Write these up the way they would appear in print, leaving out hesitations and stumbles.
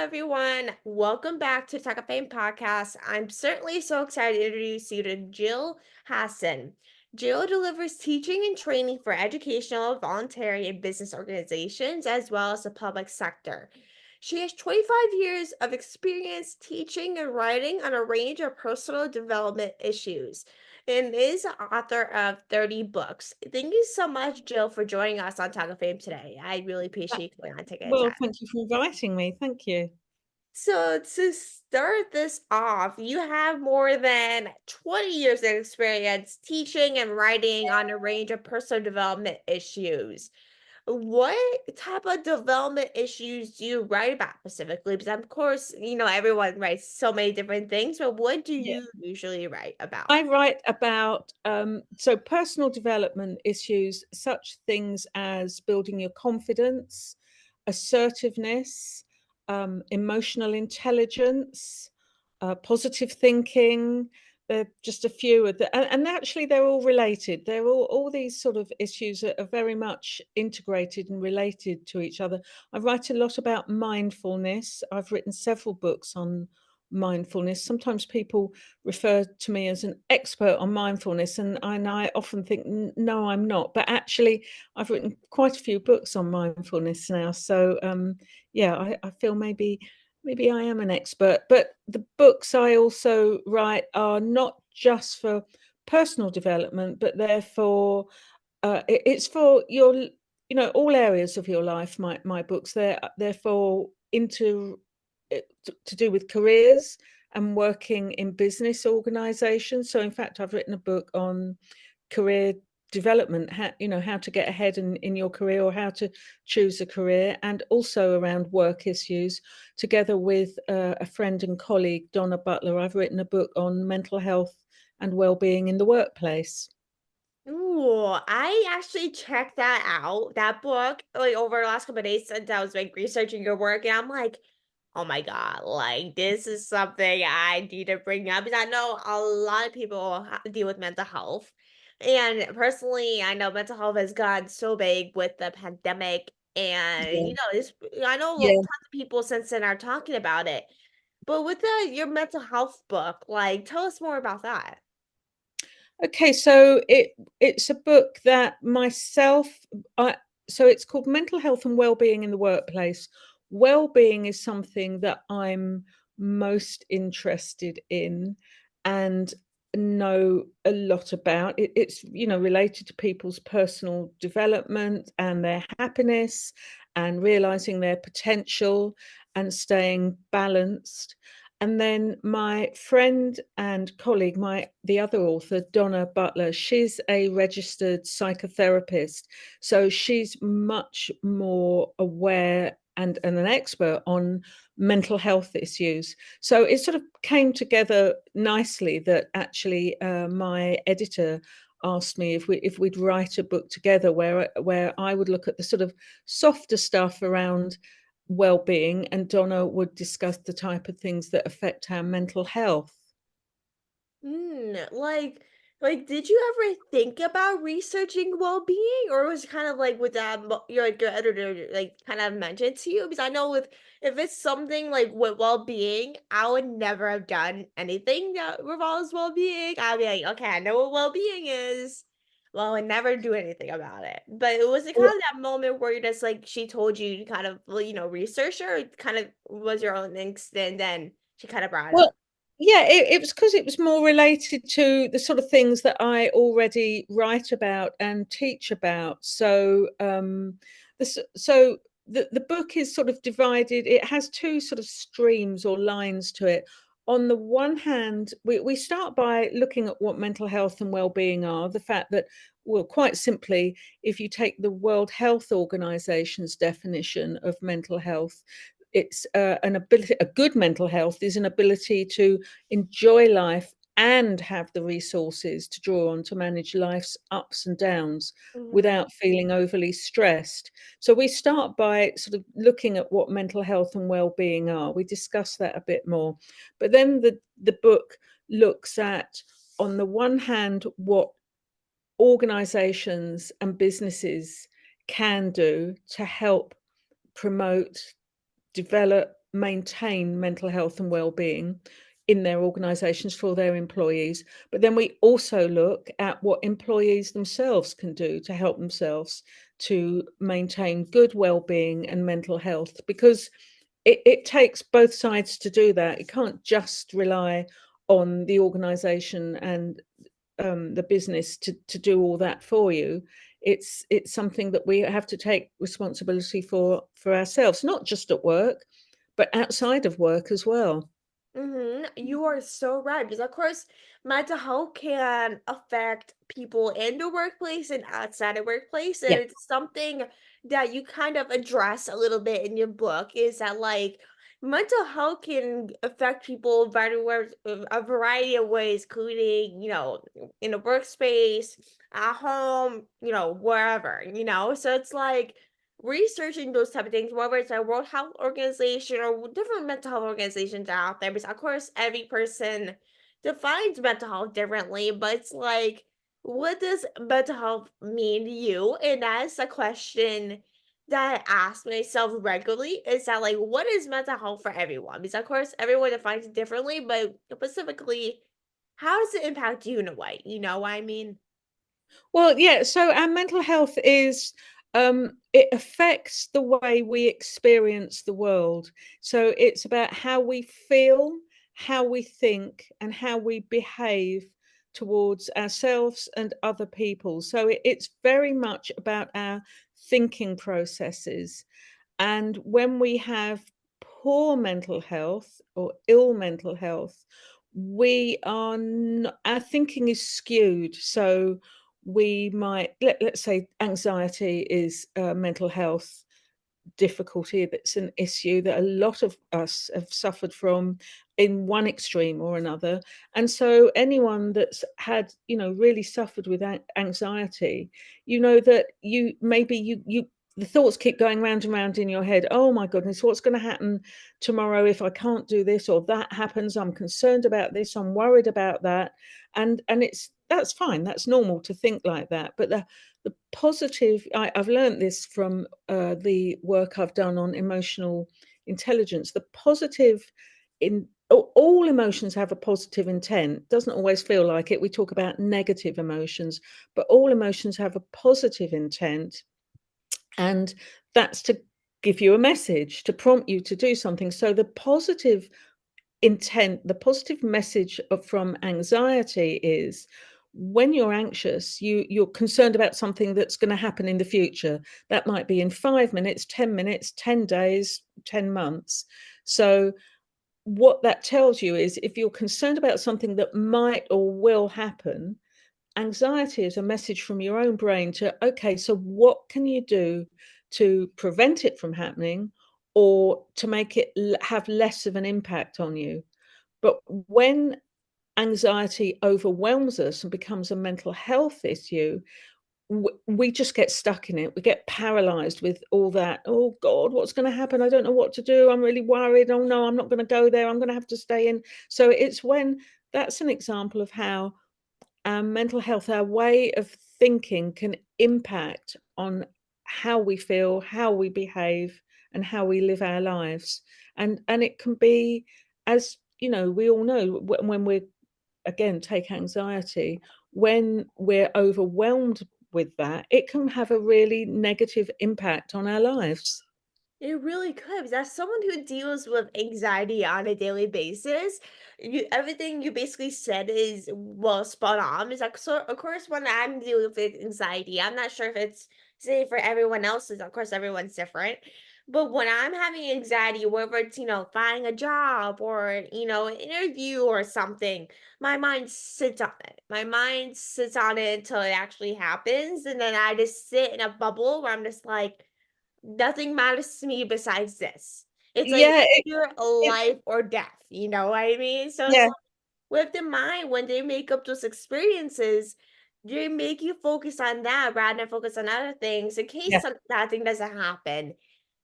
everyone. Welcome back to Talkoffame podcast. I'm certainly so excited to introduce you to Gill Hasson. Jill delivers teaching and training for educational, voluntary, and business organizations, as well as the public sector. She has 25 years of experience teaching and writing on a range of personal development issues and is the author of 30 books. Thank you so much, Jill, for joining us on Talkoffame today. I really Uh, appreciate you coming on taking the Well, time. thank you for inviting me. Thank you. So to start this off, you have more than 20 years of experience teaching and writing on a range of personal development issues. What type of development issues do you write about specifically? Because of course, everyone writes so many different things, but what do Yeah. you usually write about? I write about personal development issues, such things as building your confidence, assertiveness, emotional intelligence, positive thinking. They're just a few of the, and actually they're all related. They're all these sort of issues that are very much integrated and related to each other. I write a lot about mindfulness. I've written several books on mindfulness. Sometimes people refer to me as an expert on mindfulness, and I often think, No, I'm not." But actually, I've written quite a few books on mindfulness now. So, yeah, I feel maybe I am an expert. But the books I also write are not just for personal development, but they're for it's for your all areas of your life. My books, they're for into to do with careers and working in business organizations. So in fact, I've written a book on career development, how to get ahead in your career, or how to choose a career, and also around work issues. Together with a friend and colleague, Donna Butler, I've written a book on mental health and well-being in the workplace. Ooh, I actually checked that out, that book, like over the last couple of days since I was like researching your work, and I'm like, oh my God, like this is something I need to bring up because I know a lot of people deal with mental health. And personally, I know mental health has gotten so big with the pandemic, and Yeah. I know Yeah. tons of people since then are talking about it. But with your mental health book, like tell us more about that. Okay, so it's a book that myself I so it's called Mental Health and Wellbeing in the Workplace. Wellbeing is something that I'm most interested in and know a lot about. It's related to people's personal development and their happiness and realizing their potential and staying balanced. And then my friend and colleague, the other author, Donna Butler, she's a registered psychotherapist. So she's much more aware and an expert on mental health issues. So it sort of came together nicely that actually my editor asked me if we'd write a book together where I would look at the sort of softer stuff around well-being, and Donna would discuss the type of things that affect our mental health. Like, did you ever think about researching well-being, or was it kind of like with that your editor like kind of mentioned to you? Because I know with if it's something like with well-being, I would never have done anything that revolves well-being. I'd be like, okay, I know what well-being is. Well, I would never do anything about it. But it was it kind Well, of that moment where you're just like she told you to kind of well, research her, or it kind of was your own instinct, and then she kind of brought it well, up. yeah, it was because it was more related to the sort of things that I already write about and teach about. So, the book is sort of divided. It has two sort of streams or lines to it. On the one hand, we start by looking at what mental health and well-being are. The fact that, well, quite simply, if you take the World Health Organization's definition of mental health, it's an ability. A good mental health is an ability to enjoy life and have the resources to draw on to manage life's ups and downs Mhm. without feeling overly stressed. So we start by sort of looking at what mental health and well-being are. We discuss that a bit more, but then the book looks at, on the one hand, what organizations and businesses can do to help promote, develop, maintain mental health and well-being in their organizations for their employees. But then we also look at what employees themselves can do to help themselves to maintain good well-being and mental health, because it takes both sides to do that. It can't just rely on the organization and the business to do all that for you. It's something that we have to take responsibility for ourselves, not just at work, but outside of work as well. You are so right because of course mental health can affect people in the workplace and outside the workplace. And Yeah. it's something that you kind of address a little bit in your book is that like mental health can affect people a variety of ways, including, in the workspace, at home, wherever, So it's like researching those type of things, whether it's a World Health Organization or different mental health organizations out there, because of course every person defines mental health differently, but it's like, what does mental health mean to you? And that's a question that I ask myself regularly is that like, what is mental health for everyone? Because of course everyone defines it differently, but specifically, how does it impact you in a way? You know what I mean? Well, yeah, so our mental health is it affects the way we experience the world. So it's about how we feel, how we think, and how we behave towards ourselves and other people. So it's very much about our thinking processes. And when we have poor mental health or ill mental health, our thinking is skewed. So we might, let's say anxiety is mental health difficulty that's an issue that a lot of us have suffered from in one extreme or another. And so anyone that's had, really suffered with anxiety, that you the thoughts keep going round and round in your head. Oh my goodness, what's going to happen tomorrow if I can't do this or that happens? I'm concerned about this, I'm worried about that. And that's fine, that's normal to think like that. But the positive, I've learned this from the work I've done on emotional intelligence. The positive in all emotions have a positive intent. Doesn't always feel like it. We talk about negative emotions, but all emotions have a positive intent, and that's to give you a message, to prompt you to do something. So the positive intent, the positive message from anxiety is when you're anxious, you're concerned about something that's going to happen in the future. That might be in 5 minutes, 10 minutes, 10 days, 10 months. So what that tells you is if you're concerned about something that might or will happen, anxiety is a message from your own brain to, okay, so what can you do to prevent it from happening or to make it have less of an impact on you? But when anxiety overwhelms us and becomes a mental health issue, we just get stuck in it. We get paralyzed with all that. Oh God, what's going to happen? I don't know what to do. I'm really worried. Oh no, I'm not going to go there. I'm going to have to stay in. So it's when that's an example of how our mental health, our way of thinking can impact on how we feel, how we behave, and how we live our lives. And it can be, as we all know, when we're, again, take anxiety, when we're overwhelmed with that, it can have a really negative impact on our lives. It really could, because as someone who deals with anxiety on a daily basis, everything you basically said is well spot on. Is like so of course when I'm dealing with anxiety, I'm not sure if it's say for everyone else's, of course everyone's different. But when I'm having anxiety, whether it's, finding a job or, an interview or something, my mind sits on it. My mind sits on it until it actually happens. And then I just sit in a bubble where I'm just like, nothing matters to me besides this. It's like Yeah, either a it life or death, you know what I mean? So it's yeah, like with the mind, when they make up those experiences, they make you focus on that rather than focus on other things in case yeah, that thing doesn't happen.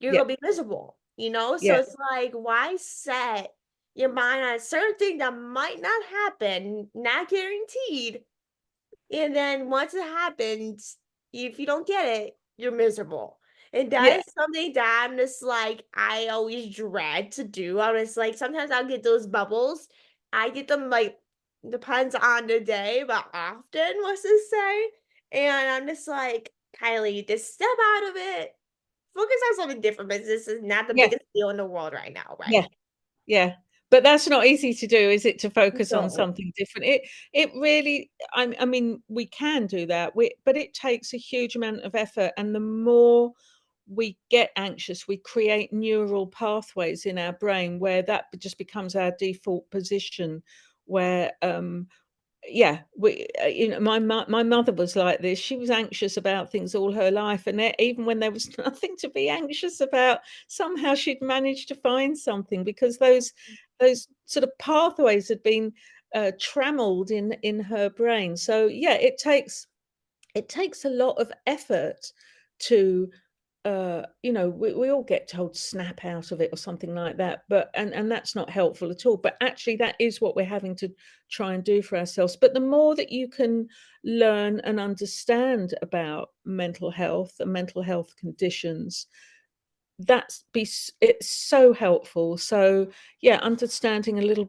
You're yeah, gonna be miserable? So yeah, it's like, why set your mind on a certain thing that might not happen, not guaranteed, and then once it happens, if you don't get it, you're miserable. And Yeah, that is something that I'm just like, I always dread to do. I was like, sometimes I'll get those bubbles. I get them like, depends on the day, but often, what's this say? And I'm just like, Kylie, just step out of it. Focus on something different, but this is not the yeah, biggest deal in the world right now, yeah. right? Yeah, but that's not easy to do, is it, to focus on No. something different? It really I mean, we can do that, but it takes a huge amount of effort, and the more we get anxious, we create neural pathways in our brain where that just becomes our default position, where, yeah, my mother was like this. She was anxious about things all her life, and even when there was nothing to be anxious about, somehow she'd managed to find something because those sort of pathways had been trammeled in her brain. So yeah, it takes a lot of effort to we all get told snap out of it or something like that, but and that's not helpful at all. But actually, that is what we're having to try and do for ourselves. But the more that you can learn and understand about mental health and mental health conditions, it's so helpful. So yeah, understanding a little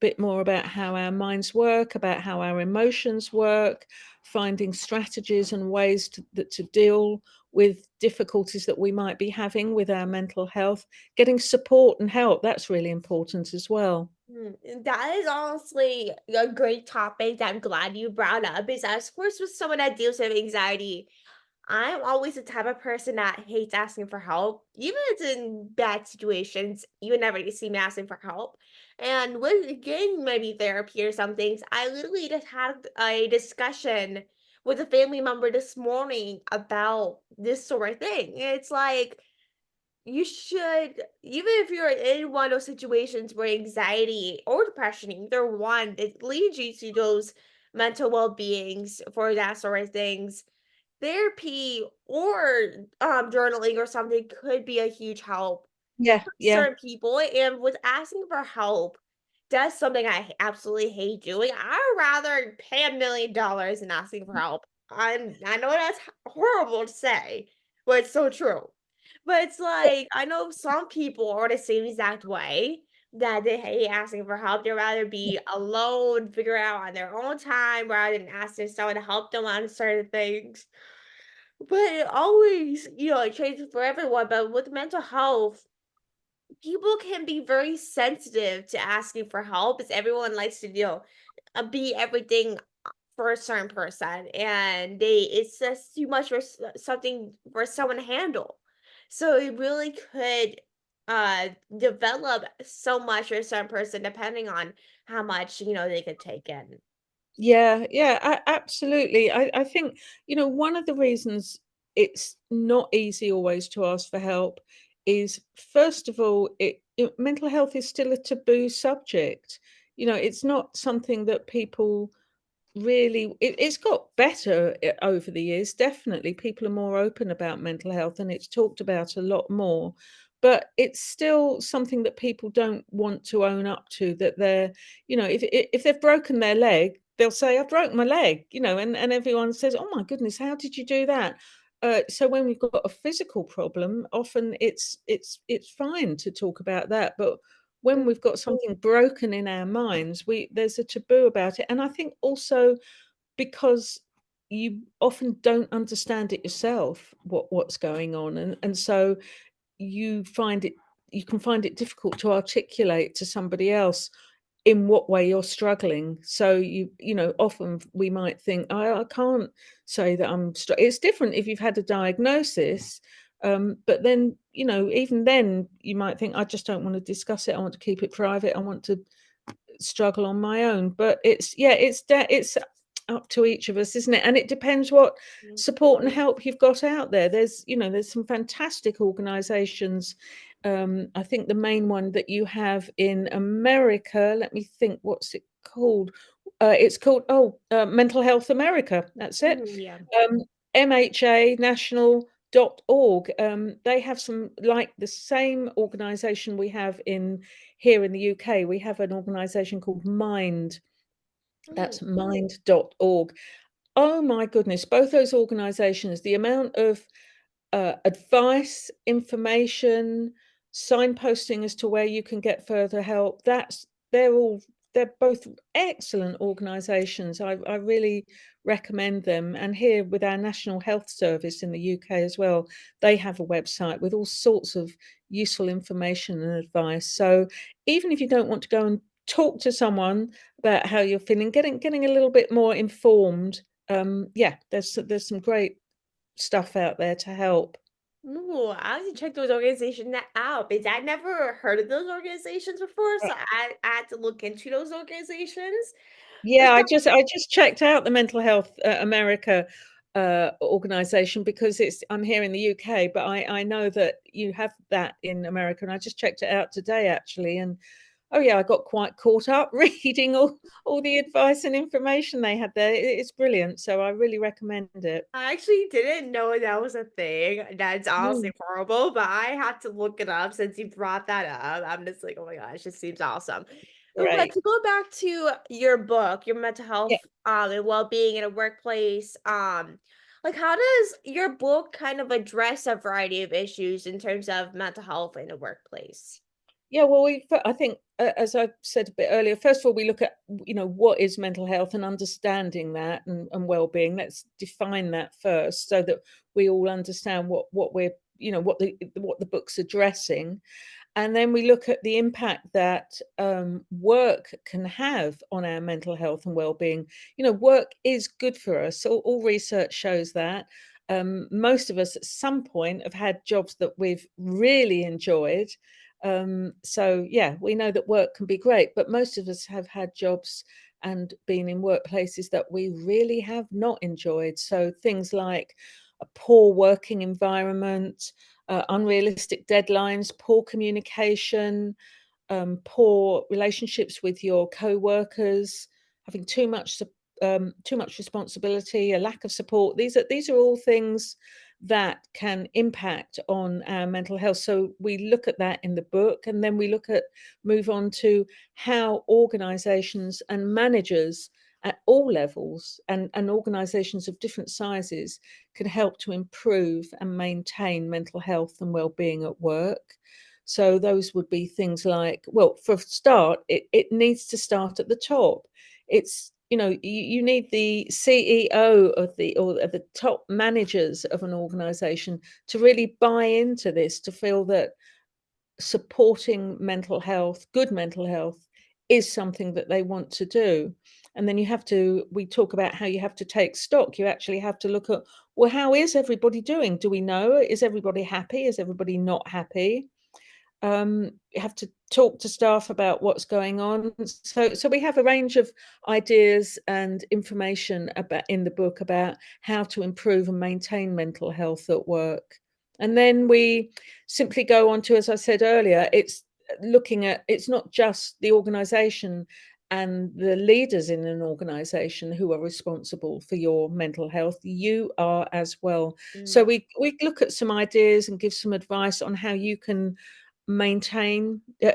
bit more about how our minds work, about how our emotions work, finding strategies and ways to deal with difficulties that we might be having with our mental health, getting support and help, that's really important as well. And that is honestly a great topic that I'm glad you brought up. Is as of course with someone that deals with anxiety, I'm always the type of person that hates asking for help, even if it's in bad situations. You would never see me asking for help. And with getting maybe therapy or some things, I literally just had a discussion with a family member this morning about this sort of thing. It's like you should, even if you're in one of those situations where anxiety or depression, either one, it leads you to those mental well-beings for that sort of things. Therapy or journaling or something could be a huge help Yeah, for yeah, certain people. And with asking for help, that's something I absolutely hate doing. I'd rather pay $1 million than asking for help. I know that's horrible to say, but it's so true. But it's like I know some people are the same exact way that they hate asking for help. They'd rather be alone, figure it out on their own time rather than asking someone to help them on certain things. But it always, it changes for everyone. But with mental health, people can be very sensitive to asking for help as everyone likes to, be everything for a certain person, and it's just too much for something for someone to handle. So it really could develop so much for a certain person depending on how much they could take in. yeah, yeah, absolutely. I think, one of the reasons it's not easy always to ask for help is, first of all, mental health is still a taboo subject. It's not something that people really it's got better over the years. Definitely people are more open about mental health and it's talked about a lot more, but it's still something that people don't want to own up to, that they're, if they've broken their leg, they'll say, I broke my leg, and everyone says, oh my goodness, how did you do that? So when we've got a physical problem, often it's fine to talk about that, but when we've got something broken in our minds, we there's a taboo about it. And I think also because you often don't understand it yourself, what's going on. And so you can find it difficult to articulate to somebody else in what way you're struggling. So often we might think, I can't say that it's different if you've had a diagnosis. But then, even then you might think, I just don't want to discuss it. I want to keep it private. I want to struggle on my own. But it's up to each of us, isn't it? And it depends what Mhm. support and help you've got out there. There's some fantastic organizations. I think the main one that you have in America, let me think, what's it called? It's called Mental Health America. That's it. Mhm, yeah. Um, MHA national.org. They have some, like the same organization we have in here in the UK. We have an organization called Mind. Mm, That's mind.org. Oh my goodness, both those organizations, the amount of advice, information, signposting as to where you can get further help. They're both excellent organisations. I really recommend them. And here with our National Health Service in the UK as well, they have a website with all sorts of useful information and advice. So even if you don't want to go and talk to someone about how you're feeling, getting a little bit more informed, yeah, there's some great stuff out there to help. Ooh, I have to check those organizations out because I never heard of those organizations before, so I had to look into those organizations. Yeah, So I just checked out the Mental Health America organization because I'm here in the UK, but I know that you have that in America, and I just checked it out today actually, and oh yeah, I got quite caught up reading all the advice and information they had there. It's brilliant, so I really recommend it. I actually didn't know that was a thing. That's honestly Mm, horrible, but I had to look it up since you brought that up. I'm just like, oh my gosh, this seems awesome. But great. to go back to your book, your mental Yeah. health and well-being in a workplace, like how does your book kind of address a variety of issues in terms of mental health in a workplace? Yeah, well, I think, as I said a bit earlier, first of all, we look at, what is mental health and understanding that and well-being. Let's define that first so that we all understand what we're, what the book's addressing. And then we look at the impact that work can have on our mental health and well-being. Work is good for us. All research shows that. Most of us at some point have had jobs that we've really enjoyed. So yeah, we know that work can be great, but most of us have had jobs and been in workplaces that we really have not enjoyed. So things like a poor working environment, unrealistic deadlines, poor communication, poor relationships with your co-workers, having too much responsibility, a lack of support. These are all things that can impact on our mental health. So we look at that in the book, and then we move on to how organizations and managers at all levels and organizations of different sizes can help to improve and maintain mental health and well-being at work. So those would be things like, well, for a start, it needs to start at the top. It's, you need the CEO of the top managers of an organization to really buy into this, to feel that supporting good mental health is something that they want to do. And then we talk about how you have to take stock. You actually have to look at, well, how is everybody doing? Do we know? Is everybody happy? Is everybody not happy? You have to talk to staff about what's going on. So we have a range of ideas and information about in the book about how to improve and maintain mental health at work. And then we simply go on to, as I said earlier, it's not just the organization and the leaders in an organization who are responsible for your mental health. You are as well. So Mm. we look at some ideas and give some advice on how you can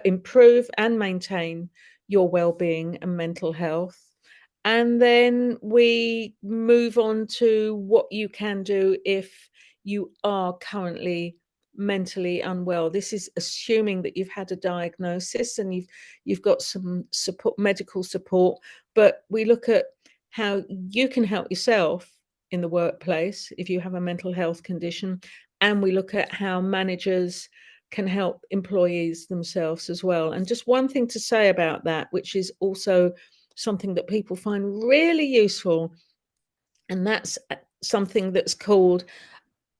improve and maintain your well-being and mental health. And then we move on to what you can do if you are currently mentally unwell. This is assuming that you've had a diagnosis and you've got some support, medical support, but we look at how you can help yourself in the workplace if you have a mental health condition, and we look at how managers can help employees themselves as well. And just one thing to say about that, which is also something that people find really useful, and that's something that's called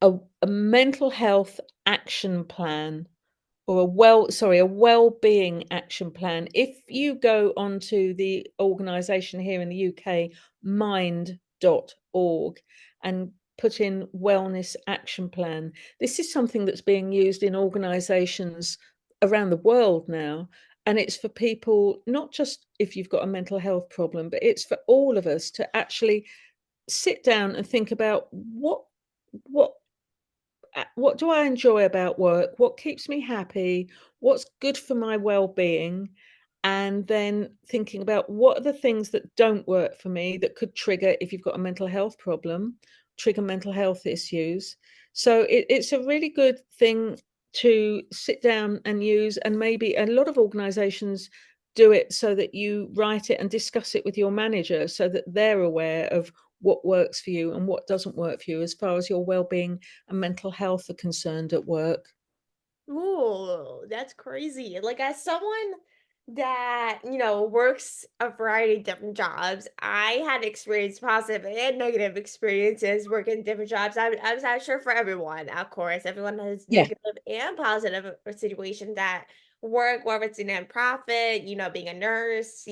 a mental health action plan, or a well-being action plan. If you go onto the organization here in the UK, mind.org, and put in wellness action plan, this is something that's being used in organizations around the world now. And it's for people, not just if you've got a mental health problem, but it's for all of us to actually sit down and think about what what do I enjoy about work? What keeps me happy? What's good for my well-being? And then thinking about what are the things that don't work for me that could trigger, if you've got a mental health problem, trigger mental health issues. So it's a really good thing to sit down and use, and maybe a lot of organizations do it so that you write it and discuss it with your manager so that they're aware of what works for you and what doesn't work for you as far as your well-being and mental health are concerned at work. Ooh, that's crazy. Like, as someone that, works a variety of different jobs, I had experienced positive and negative experiences working different jobs. I was not sure for everyone, of course. Everyone has Yeah, negative and positive situations at work, whether it's a nonprofit, being a nurse,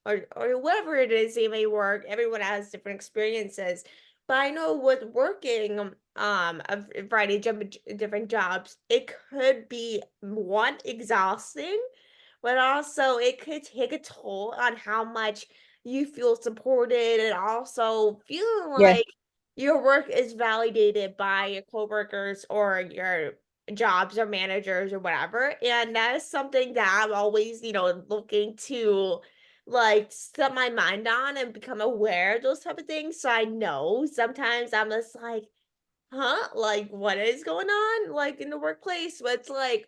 or whatever it is they may work. Everyone has different experiences. But I know with working a variety of different jobs, it could be one exhausting, but also it could take a toll on how much you feel supported and also feeling yeah, like your work is validated by your coworkers or your jobs or managers or whatever. And that is something that I'm always, looking to like set my mind on and become aware of those type of things. So I know sometimes I'm just like, huh? Like, what is going on, like, in the workplace? But it's like,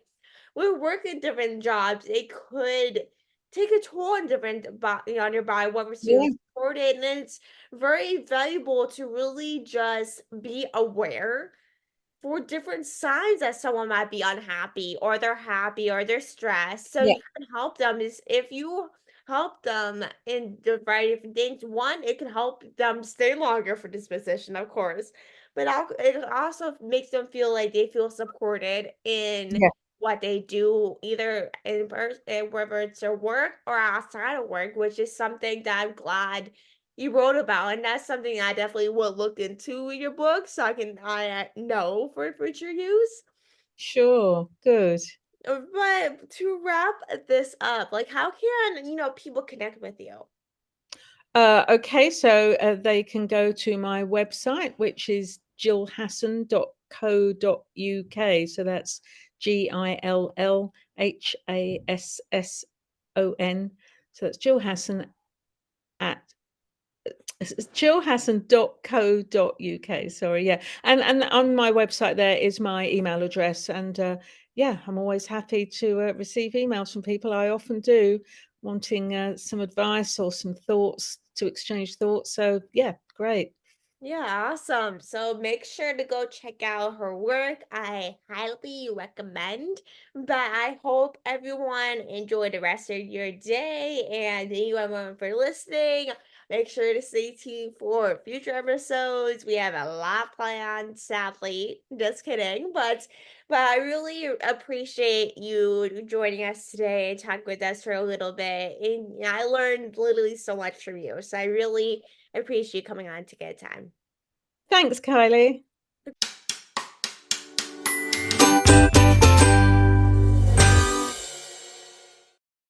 we're working different jobs. It could take a toll on different on your body, whether it's feeling yeah, supported, and it's very valuable to really just be aware for different signs that someone might be unhappy or they're happy or they're stressed. So yeah, you can help them is if you help them in the variety of different things. One, it can help them stay longer for this position, of course, but it also makes them feel like they feel supported in yeah. what they do, either in person, whether it's their work or outside of work, which is something that I'm glad you wrote about, and that's something I definitely will look into in your book so I know for future use. Sure, good. But to wrap this up, like how can people connect with you? Okay, so they can go to my website, which is gillhasson.co.uk. So that's Gillhasson. So that's Gill Hasson at it's gillhasson.co.uk. Sorry, yeah. And on my website there is my email address. And yeah, I'm always happy to receive emails from people. I often do, wanting some advice or some thoughts to exchange thoughts. So yeah, great. Yeah, awesome. So make sure to go check out her work. I highly recommend. But I hope everyone enjoyed the rest of your day. And thank you everyone for listening. Make sure to stay tuned for future episodes. We have a lot planned, sadly. Just kidding. But I really appreciate you joining us today and talk with us for a little bit. And I learned literally so much from you. So I really appreciate you coming on to get time. Thanks, Kylie.